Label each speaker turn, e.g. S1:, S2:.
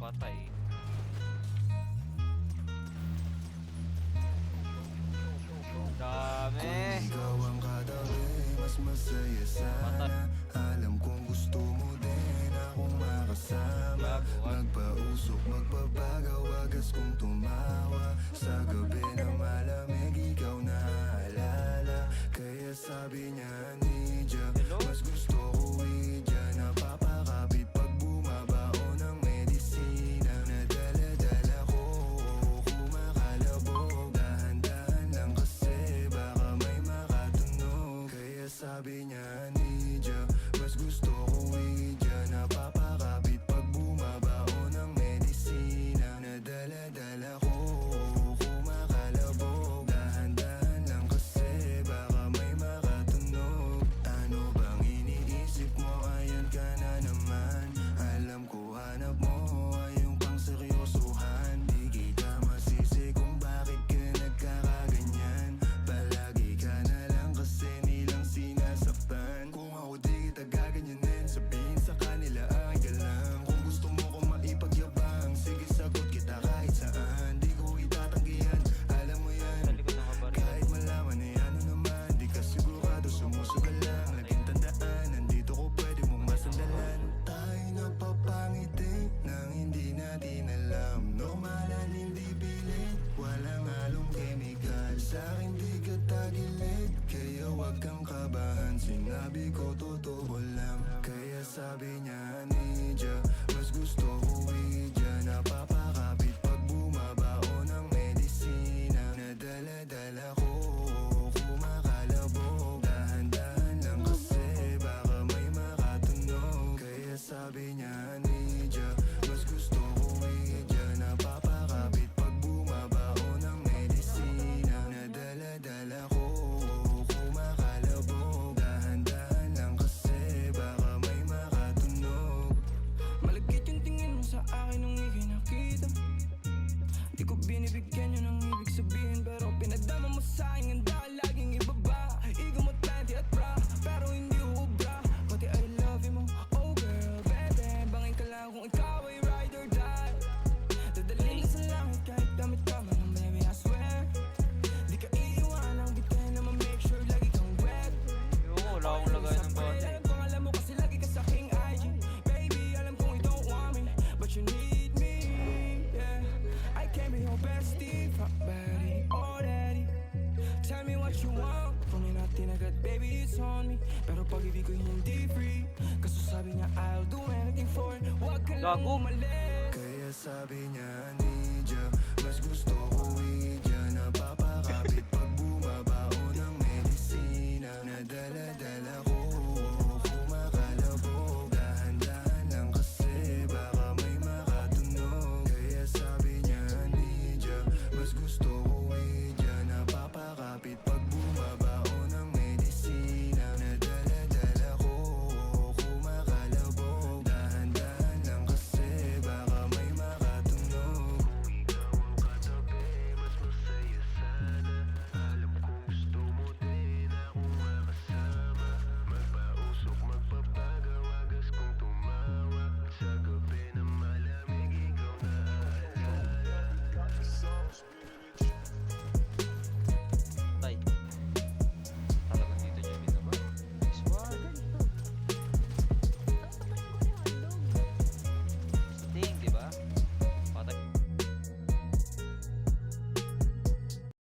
S1: patay. Dami.
S2: Kung ikaw ang katabi, mas masaya sana. Alam kong gusto mo din akong makasama. Magpausok, magpabagaw, wagas kong tumawa. Sa gabi na malamig, ikaw naaalala. Kaya sabi niya, Nidya, mas gusto ko idya. Napapakapit pag bumabao ng medisina. Nadala-dala ko, kumakalabog. Dahan-dahan lang kasi baka may makatunog. Kaya sabi niya, Nidya, mas gusto ko idya. Napapakapit pag bumabao ng medisina. Nadala-dala ko, kumakalabog. Dahan-dahan lang kasi baka may makatunog. Ano bang iniisip mo? Ayan ka na naman. Alam ko hanap mo ay yung pang seryosohan. Di kita masisi kung bakit ka nagkakaganyan. Palagi ka na lang kasi nilang sinasaktan. Kung ako di kita gaganyanin, sabihin sa kanila ay ka lang. Kung gusto mo kong maipagyabang, sige sagot kita kahit saan. Di ko itatanggihan, alam mo yan.
S1: Sa likod ng kabaril.
S2: Kahit malaman ay ano naman, di ka sigurado, sumusugal lang. Laging tandaan, nandito ko pwede mong masandalan. Tayo napapangiti nang hindi natin alam. Normal at hindi pilit, walang halong chemical. Sa'kin di ka tagilid, kaya wag kang kabahan. Sinabi ko totoo lang, kaya sabi niya, Nidya, mas gusto ko idya. Napapakapit pag bumabao ng medisina. Nadala-dala ko, kumakalabog. Dahan-dahan lang kasi baka may makatunog. Kaya sabi niya, Nidya, mas gusto ko idya. Napapakapit pag bumabao ng medisina. Nadala-dala ko, kumakalabog. Dahan-dahan lang kasi baka may makatunog.
S3: Malagkit yung tingin mo sa akin nung ika'y nakita. Di ko binibigyan yun ang ibig sabihin, pero pinadama mo sa akin ang dahil laging ibaba. Ikaw mo plenty at bra, pero hindi ubra. Pati I love you mo, oh girl, baby. Bangin ka lang kung ikaw ay ride or die. Dadalhin ka sa langit kahit damit ka man, baby, I swear. Di ka iiwanan, bitin naman make sure lagi kang wet.
S1: Yung wala akong lagay ng bata.
S3: Alam kong alam mo kasi lagi ka sa aking IG. Baby, alam kong you don't want me, but you need me, yeah. I can be your bestie, fuck buddy, or daddy. Tell me what you want, kung natin agad, baby, it's on me. Pero pag-ibig ko hindi free, kaso sabi niya I'll do anything for it. Huwag ka lang
S1: Gago.
S3: umalis.
S2: Kaya sabi niya, Nidya, mas gusto ko